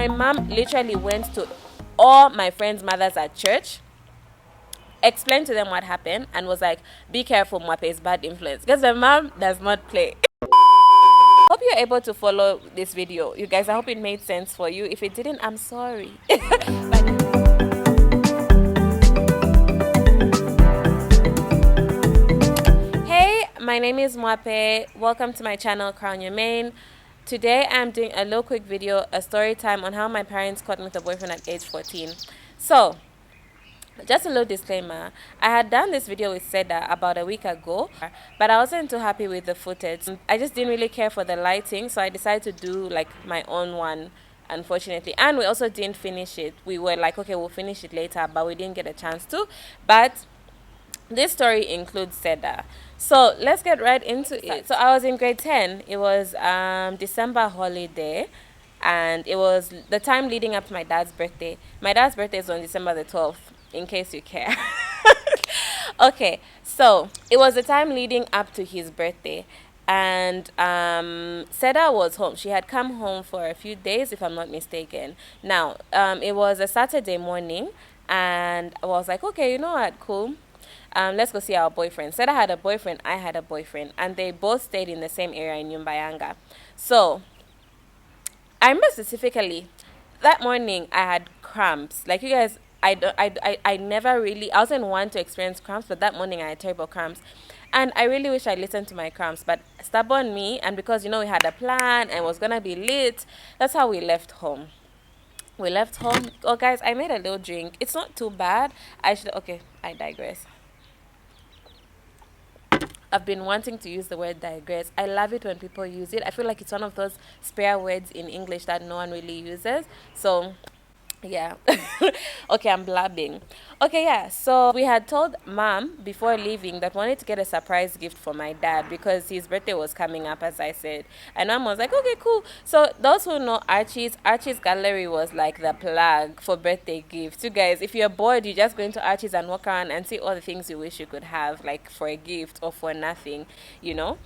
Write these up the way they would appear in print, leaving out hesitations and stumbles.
my mom literally went to all my friends' mothers at church, explained to them what happened, and was like, be careful, Mwape is bad influence. Because my mom does not play. Hope you're able to follow this video. You guys, I hope it made sense for you. If it didn't, I'm sorry. Hey, my name is Mwape. Welcome to my channel, Crown Your Main. Today I'm doing a little quick video, a story time on how my parents caught me with a boyfriend at age 14. So, just a little disclaimer, I had done this video with Seda about a week ago, but I wasn't too happy with the footage. I just didn't really care for the lighting, so I decided to do like my own one, unfortunately. And we also didn't finish it. We were like, okay, we'll finish it later, but we didn't get a chance to. But this story includes Seda. So let's get right into it. So I was in grade 10. It was December holiday, and it was the time leading up to my dad's birthday. My dad's birthday is on December the 12th, in case you care. Okay, so it was the time leading up to his birthday, and Seda was home. She had come home for a few days, if I'm not mistaken. Now, it was a Saturday morning, and I was like, okay, you know what, cool. Let's go see our boyfriend. Seda had a boyfriend, I had a boyfriend, and they both stayed in the same area in Nyumbayanga. So I remember specifically that morning I had cramps. Like, you guys, I never really, I wasn't one to experience cramps, but that morning I had terrible cramps. And I really wish I listened to my cramps, but stubborn me, and because, you know, we had a plan and it was gonna be lit, that's how we left home. We left home. Oh, guys, I made a little drink. It's not too bad. Okay, I digress. I've been wanting to use the word digress. I love it when people use it. I feel like it's one of those spare words in English that no one really uses. So, yeah. Okay, I'm blabbing. Okay, yeah. So we had told mom before leaving that we wanted to get a surprise gift for my dad because his birthday was coming up, as I said. And mom was like, okay, cool. So those who know Archie's gallery was like the plug for birthday gifts. You guys, if you're bored, you just go into Archie's and walk around and see all the things you wish you could have, like for a gift or for nothing, you know.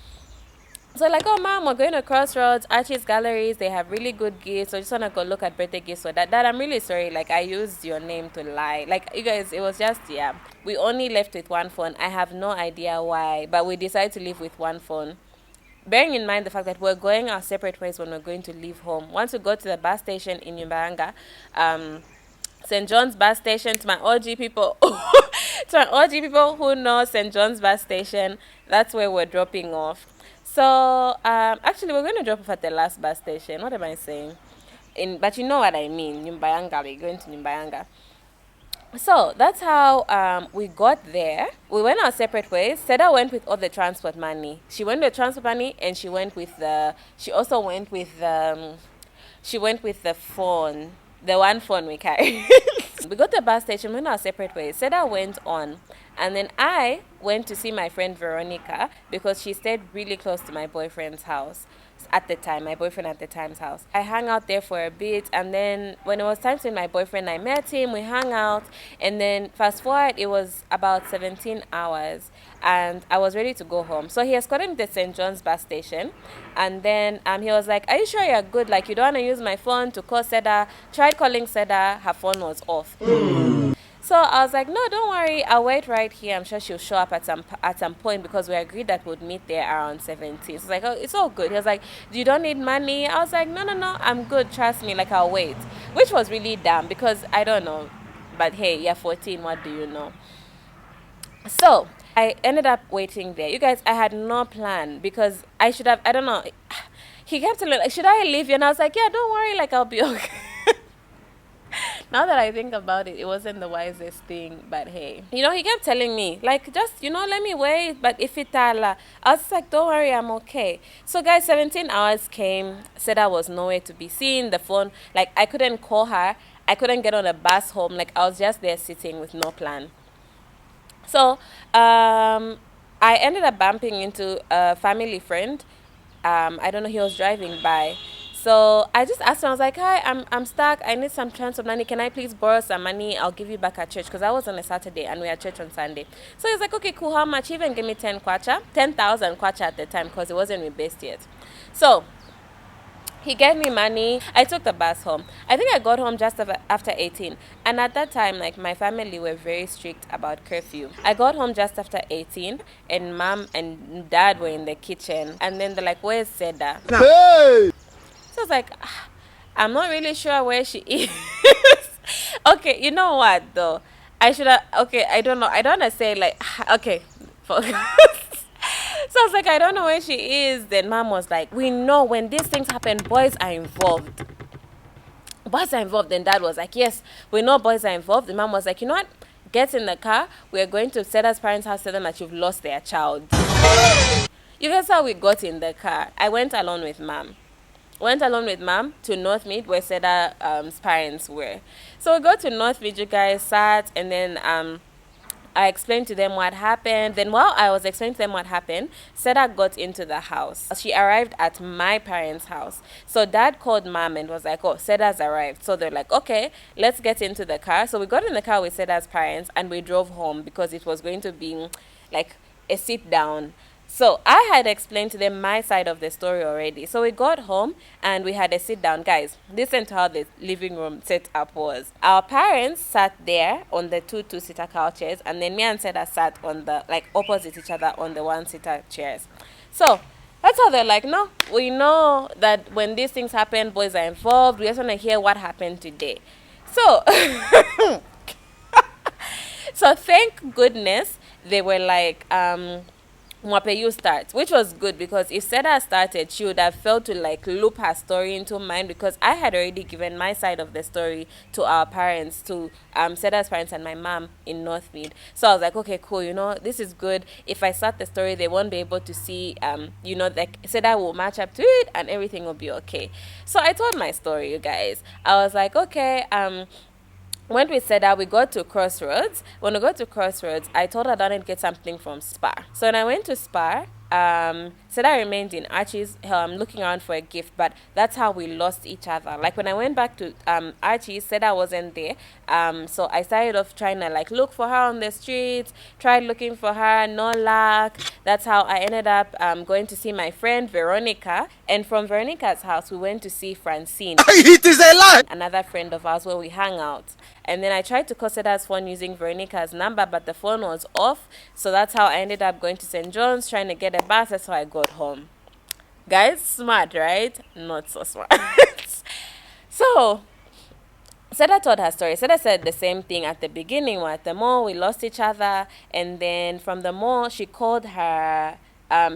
So like, oh mom, we're going to Crossroads, Archie's Galleries, they have really good gifts, so I just want to go look at birthday gifts for that. Dad, I'm really sorry, like I used your name to lie. Like, you guys, it was just, yeah. We only left with one phone. I have no idea why, but we decided to leave with one phone. Bearing in mind the fact that we're going our separate ways when we're going to leave home. Once we go to the bus station in Nyumbayanga, St. John's bus station, to my OG people, to my OG people who know St. John's bus station, that's where we're dropping off. So, actually, we're going to drop off at the last bus station. What am I saying? But you know what I mean. Nyumbayanga, we're going to Nyumbayanga. So, that's how we got there. We went our separate ways. Seda went with all the transport money. She went with the transport money, and she went with the... She also went with the... She went with the phone. The one phone we carry. We got to the bus station, we went our separate ways. Seda went on, and then I went to see my friend Veronica because she stayed really close to my boyfriend's house at the time, my boyfriend at the time's house. I hung out there for a bit, and then when it was time to meet my boyfriend, I met him, we hung out, and then fast forward, it was about 17 hours, and I was ready to go home. So he escorted me to St. John's bus station, and then he was like, are you sure you're good? Like, you don't want to use my phone to call Seda? Tried calling Seda, her phone was off. So I was like, no, don't worry, I'll wait right here. I'm sure she'll show up at some point because we agreed that we'd meet there around 17. So it's like, oh, it's all good. He was like, you don't need money? I was like, no, I'm good. Trust me, like, I'll wait. Which was really dumb because I don't know. But hey, you're 14, what do you know? So I ended up waiting there. You guys, I had no plan because I should have, I don't know. He kept telling me, like, should I leave you? And I was like, yeah, don't worry, like, I'll be okay. Now that I think about it, it wasn't the wisest thing, but hey. You know, he kept telling me, like, just, you know, let me wait, but if it I was just like, don't worry, I'm okay. So guys, 17 hours came, Seda was nowhere to be seen, the phone, like, I couldn't call her, I couldn't get on a bus home, like, I was just there sitting with no plan. So, I ended up bumping into a family friend. I don't know, he was driving by. So I just asked him, I was like, hi, I'm stuck. I need some transport money. Can I please borrow some money? I'll give you back at church. Because I was on a Saturday and we had church on Sunday. So he's like, okay, cool. How much? He even gave me 10,000 kwacha at the time because it wasn't rebased yet. So He gave me money. I took the bus home. I think I got home just after 18. And at that time, like, my family were very strict about curfew. I got home just after 18, and mom and dad were in the kitchen. And then they're like, where's Seda? Hey! So I was like, I'm not really sure where she is. Okay, you know what, though? I should have, okay, I don't know. I don't want to say, like, okay, focus. So I was like, I don't know where she is. Then mom was like, we know when these things happen, boys are involved. Boys are involved. Then dad was like, yes, we know boys are involved. And mom was like, you know what? Get in the car. We're going to Seda's parents' house, tell them that you've lost their child. You guess how we got in the car? I went alone with mom. Went alone with mom to Northmead where Seda's parents were. So we got to Northmead, you guys sat, and then I explained to them what happened. Then while I was explaining to them what happened, Seda got into the house. She arrived at my parents' house. So dad called mom and was like, oh, Seda's arrived. So they're like, okay, let's get into the car. So we got in the car with Seda's parents and we drove home because it was going to be like a sit down. So I had explained to them my side of the story already. So we got home and we had a sit down. Guys, listen to how the living room setup was. Our parents sat there on the two-seater couches, and then me and Seda sat on the, like, opposite each other on the one-seater chairs. So that's how they're like, no, we know that when these things happen, boys are involved. We just want to hear what happened today. So, so thank goodness they were like, Mwape, you start, which was good because if Seda started, she would have felt to like loop her story into mine because I had already given my side of the story to our parents, to Seda's parents and my mom in Northmead. So I was like, okay, cool, you know, this is good. If I start the story, they won't be able to see, you know, like Seda will match up to it and everything will be okay. So I told my story, you guys. I was like, okay, when we said that, we got to Crossroads. When we got to Crossroads, I told her that I'd get something from Spar. So when I went to Spar, Seda remained in Archie's, looking around for a gift, but that's how we lost each other. Like when I went back to Archie's, Seda wasn't there. So I started off trying to like look for her on the streets, tried looking for her, no luck. That's how I ended up going to see my friend Veronica. And from Veronica's house, we went to see Francine. It is a lie! Another friend of ours where we hang out. And then I tried to call Seda's phone using Veronica's number, but the phone was off. So that's how I ended up going to St. John's, trying to get a bus. That's how I got home. Guys, smart, right? Not so smart. So, Seda told her story. Seda said the same thing at the beginning. We're at the mall, we lost each other. And then from the mall, she called her...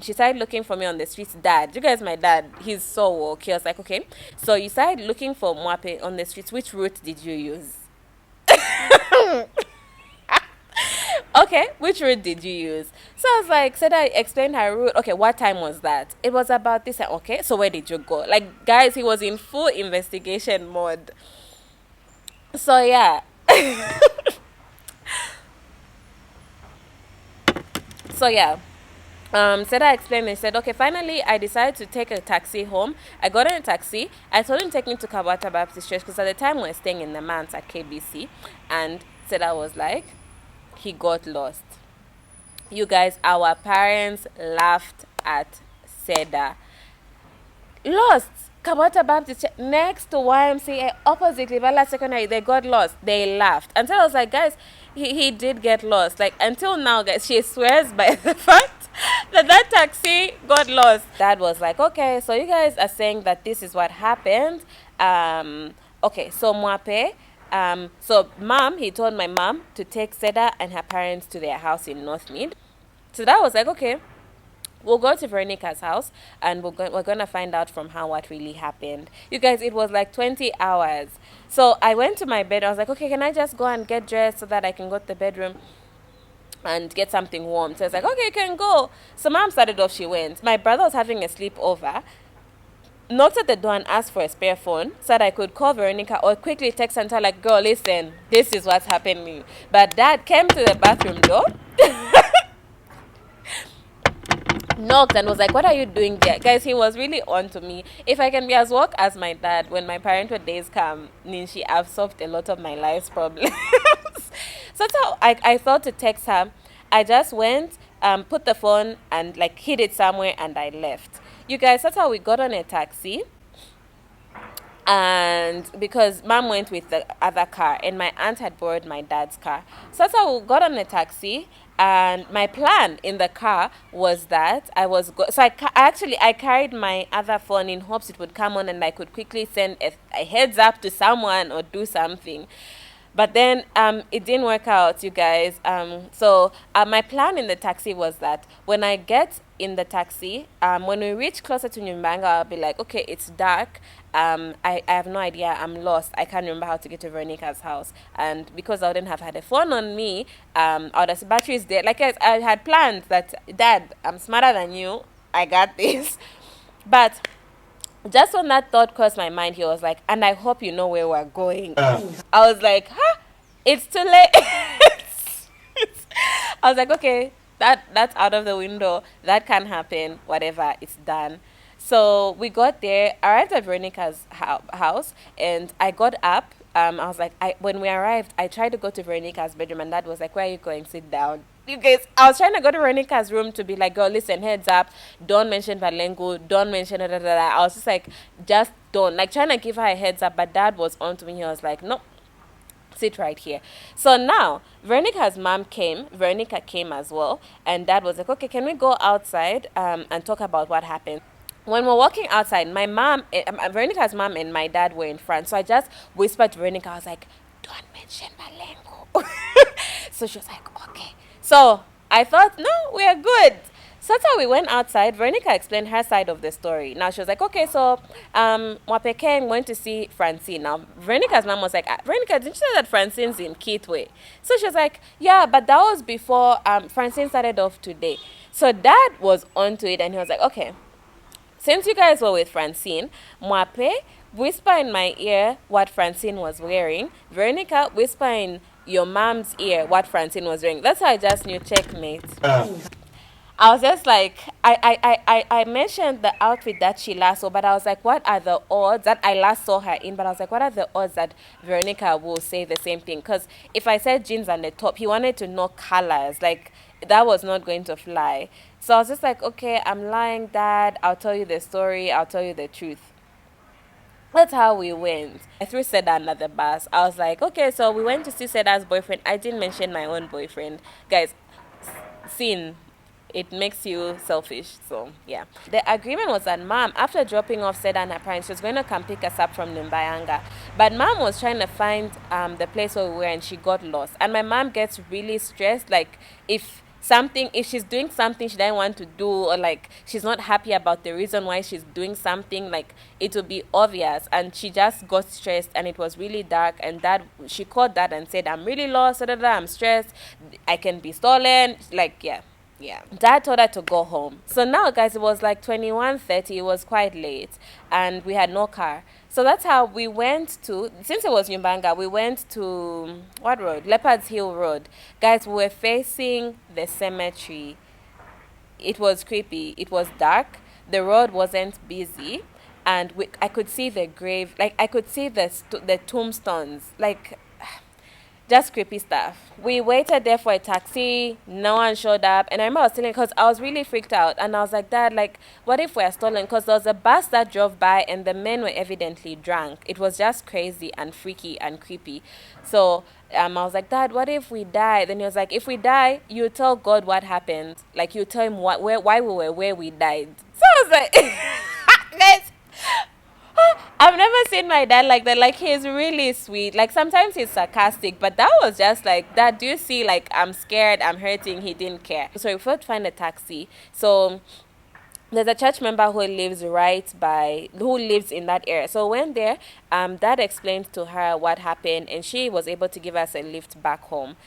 she started looking for me on the streets. Dad, you guys, my dad, he's so woke. He was like, okay, so you started looking for Mwape on the streets. Which route did you use? Okay, which route did you use? So I was like, Seda explained her route. Okay, what time was that? It was about this. Okay, so where did you go? Like, guys, he was in full investigation mode. So yeah. So yeah. Seda explained and said, okay, finally, I decided to take a taxi home. I got in a taxi. I told him to take me to Kabata Baptist Church because at the time we were staying in the manse at KBC. And Seda was like, he got lost. You guys, our parents laughed at Seda. Lost. Kabata Baptist Church, next to YMCA, opposite Livala Secondary, they got lost. They laughed. Until I was like, guys, he did get lost. Like, until now, guys, she swears by the fact that taxi got lost. Dad was like, okay, so you guys are saying that this is what happened. Okay, so Mwape, so mom, he told my mom to take Seda and her parents to their house in Northmead. So that was like, okay, we'll go to Veronica's house and we're going to find out from her what really happened. You guys, it was like 20 hours. So I went to my bed. I was like, okay, can I just go and get dressed so that I can go to the bedroom and get something warm? So I was like, okay, you can go. So mom started off, she went. My brother was having a sleepover, knocked at the door and asked for a spare phone so that I could call Veronica or quickly text and tell, like, girl, listen, this is what's happening. But dad came to the bathroom door, knocked and was like, what are you doing there? Guys, he was really on to me. If I can be as woke as my dad, when my parenthood days come, Ninshi, I've solved a lot of my life's problems. So that's how I felt to text her. I just went, put the phone and like hid it somewhere and I left. You guys, that's how we got on a taxi. And because mom went with the other car and my aunt had borrowed my dad's car, so that's how we got on a taxi. And my plan in the car was that I carried my other phone in hopes it would come on and I could quickly send a heads up to someone or do something. But then it didn't work out, you guys. So my plan in the taxi was that when I get in the taxi, when we reach closer to Nyumbanga, I'll be like, okay, it's dark. I have no idea. I'm lost. I can't remember how to get to Veronica's house. And because I wouldn't have had a phone on me, or the battery is dead. Like I had planned that, Dad, I'm smarter than you. I got this. But just when that thought crossed my mind, he was like, and I hope you know where we're going. I was like, huh? It's too late. I was like, okay, that's out of the window. That can happen. Whatever, it's done. So we got there, arrived at Veronica's house, and I got up. I was like, when we arrived, I tried to go to Veronica's bedroom, and Dad was like, where are you going? Sit down. You guys, I was trying to go to Veronica's room to be like, girl, listen, heads up, don't mention Balengu, don't mention da, da, da, da. I was just like, just don't. Like, trying to give her a heads up, but Dad was on to me. He was like, nope, sit right here. So now Veronica's mom came, Veronica came as well, and Dad was like, okay, can we go outside and talk about what happened? When we're walking outside, my mom, Veronica's mom and my dad were in front. So I just whispered to Veronica, I was like, don't mention Balengu. So she was like, okay. So I thought, no, we're good. So that's how we went outside. Veronica explained her side of the story. Now she was like, okay, so Wapeke went to see Francine. Now Veronica's mom was like, Veronica, didn't you say that Francine's in Kitwe? So she was like, yeah, but that was before Francine started off today. So Dad was onto it and he was like, okay, since you guys were with Francine, Mwape, whisper in my ear what Francine was wearing. Veronica, whisper in your mom's ear what Francine was wearing. That's how I just knew checkmate. I was just like, I mentioned the outfit that she last saw, but I was like, what are the odds that I last saw her in? But I was like, what are the odds that Veronica will say the same thing? Because if I said jeans and the top, he wanted to know colors. Like, that was not going to fly. So I was just like, okay, I'm lying, Dad. I'll tell you the story. I'll tell you the truth. That's how we went. I threw Seda under the bus. I was like, okay, so we went to see Seda's boyfriend. I didn't mention my own boyfriend. Guys, sin, it makes you selfish. So, yeah. The agreement was that Mom, after dropping off Seda and her parents, she was going to come pick us up from Nimbayanga. But Mom was trying to find the place where we were and she got lost. And my mom gets really stressed. Like, if she's doing something she doesn't want to do, or like she's not happy about the reason why she's doing something, like it will be obvious. And she just got stressed and it was really dark, and she called Dad and said, I'm really lost, I'm stressed, I can be stolen. Like, yeah. Dad told her to go home. So now, guys, it was like 21:30. It was quite late and we had no car. So that's how we went to, since it was Nyumbanga, we went to, what road? Leopard's Hill Road. Guys, we were facing the cemetery. It was creepy. It was dark. The road wasn't busy. And I could see the grave. Like, I could see the tombstones. Like, just creepy stuff. We waited there for a taxi. No one showed up. And I remember I was telling, because I was really freaked out. And I was like, Dad, like, what if we're stolen? Because there was a bus that drove by and the men were evidently drunk. It was just crazy and freaky and creepy. So I was like, Dad, what if we die? Then he was like, if we die, you tell God what happened. Like, you tell him why we were where we died. So I was like, I've never seen my dad like that. Like, he's really sweet. Like, sometimes he's sarcastic, but that was just like, Dad, do you see, like, I'm scared, I'm hurting. He didn't care. So we thought find a taxi. So there's a church member who lives in that area. So when there, Dad explained to her what happened, and she was able to give us a lift back home.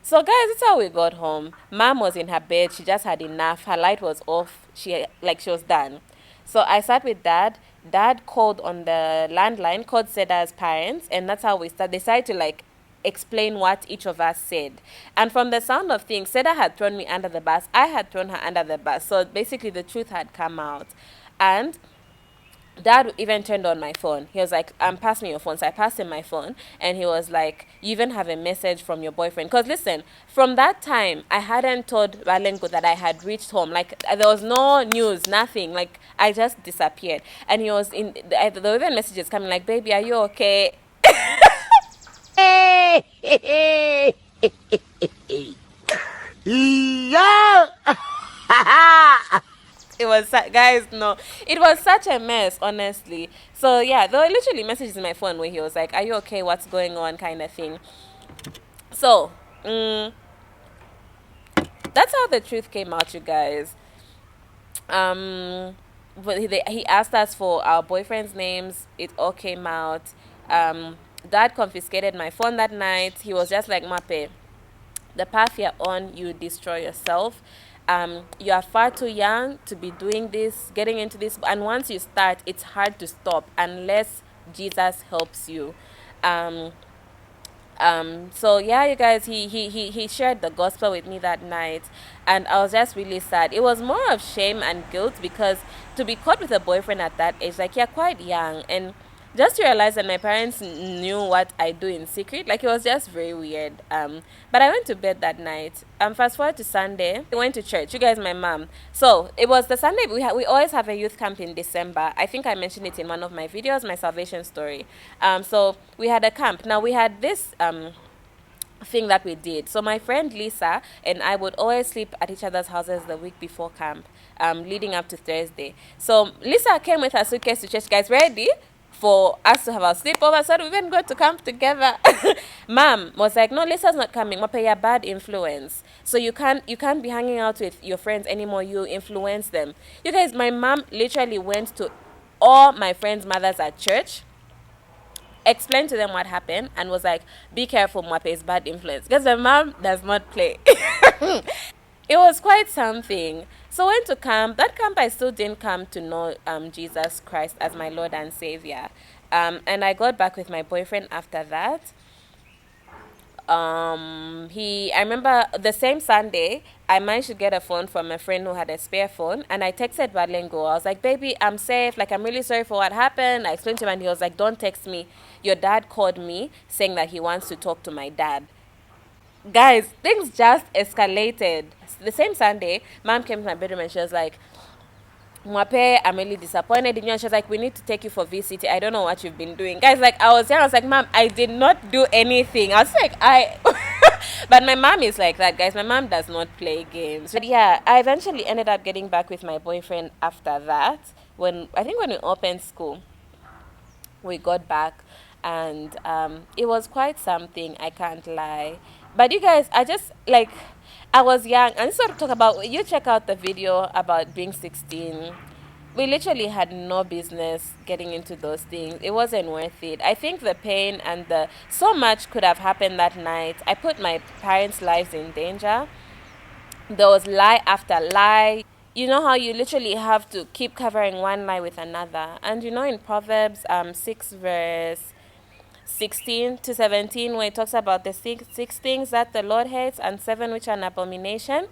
So guys, that's how we got home. Mom was in her bed. She just had enough. Her light was off. She was done. So I sat with Dad. Dad called on the landline, called Seda's parents, and that's how we decided to, like, explain what each of us said. And from the sound of things, Seda had thrown me under the bus. I had thrown her under the bus. So basically the truth had come out. And Dad even turned on my phone. He was like, pass me your phone. So I passed him my phone, and he was like, you even have a message from your boyfriend. Because listen, from that time, I hadn't told Valenko that I had reached home. Like, there was no news, nothing. Like, I just disappeared. And he was there were even messages coming like, baby, are you okay? Yeah. It was guys, no, it was such a mess, honestly. So yeah, there were literally messages in my phone where he was like, are you okay, what's going on, kind of thing. So that's how the truth came out, you guys. But he asked us for our boyfriends' names. It all came out. Dad confiscated my phone that night. He was just like, Mape, the path you're on, you destroy yourself. You are far too young to be doing this, getting into this. And once you start, it's hard to stop unless Jesus helps you. Um, so yeah, you guys, he shared the gospel with me that night, and I was just really sad. It was more of shame and guilt, because to be caught with a boyfriend at that age, like, you're quite young, and just to realize that my parents knew what I do in secret, like, it was just very weird. But I went to bed that night. Fast forward to Sunday, I went to church. You guys, my mom. So it was the Sunday. We always have a youth camp in December. I think I mentioned it in one of my videos, my salvation story. So we had a camp. Now we had this thing that we did. So my friend Lisa and I would always sleep at each other's houses the week before camp, leading up to Thursday. So Lisa came with her suitcase to church. Guys, ready for us to have our sleepover, so we even go to camp together. Mom was like, no, Lisa's not coming. Mape, you're a bad influence. So you can't be hanging out with your friends anymore. You influence them. You guys, my mom literally went to all my friends' mothers at church, explained to them what happened, and was like, be careful, Mape is bad influence. Because my mom does not play. It was quite something. So went to camp. That camp, I still didn't come to know Jesus Christ as my Lord and Savior. And I got back with my boyfriend after that. I remember the same Sunday, I managed to get a phone from a friend who had a spare phone, and I texted Badlengo. I was like, baby, I'm safe. Like, I'm really sorry for what happened. I explained to him, and he was like, don't text me. Your dad called me saying that he wants to talk to my dad. Guys, things just escalated. The same Sunday, mom came to my bedroom and she was like, Mwape, I'm really disappointed in you. And she was like, we need to take you for VCT. I don't know what you've been doing. Guys, like, I was young. I was like, Mom, I did not do anything. I was like, but my mom is like that, guys. My mom does not play games. But yeah, I eventually ended up getting back with my boyfriend after that. When we opened school, we got back, and it was quite something, I can't lie. But you guys, I was young, and sort of talk about, you check out the video about being 16. We literally had no business getting into those things. It wasn't worth it. I think the pain and the so much could have happened that night. I put my parents' lives in danger. There was lie after lie. You know how you literally have to keep covering one lie with another. And you know, in Proverbs 6 verse 16 to 17, where it talks about the six things that the Lord hates and 7 which are an abomination,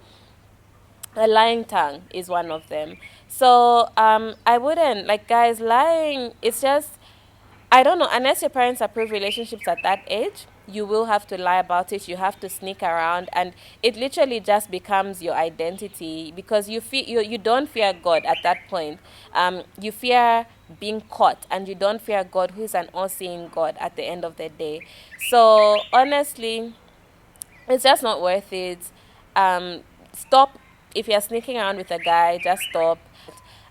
a lying tongue is one of them. So I wouldn't, like, guys, lying, it's just, I don't know, unless your parents approve relationships at that age, you will have to lie about it. You have to sneak around, and it literally just becomes your identity, because you don't fear God at that point. You fear being caught, and you don't fear God, who is an all-seeing God at the end of the day. So honestly, it's just not worth it. Stop. If you're sneaking around with a guy, just stop.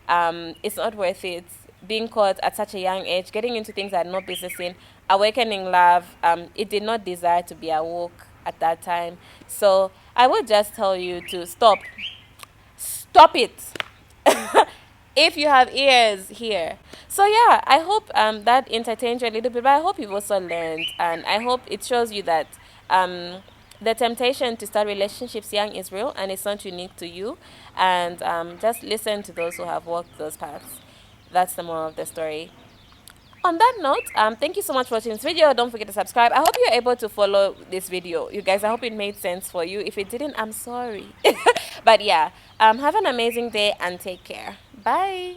It's not worth it. Being caught at such a young age, getting into things that had no business in, awakening love, it did not desire to be awoke at that time. So I would just tell you to stop. Stop it. If you have ears, here. So yeah, I hope that entertained you a little bit, but I hope you've also learned, and I hope it shows you that the temptation to start relationships young is real, and it's not unique to you. And just listen to those who have walked those paths. That's the moral of the story. On that note, thank you so much for watching this video. Don't forget to subscribe. I hope you're able to follow this video, you guys. I hope it made sense for you. If it didn't, I'm sorry. But yeah, have an amazing day and take care. Bye.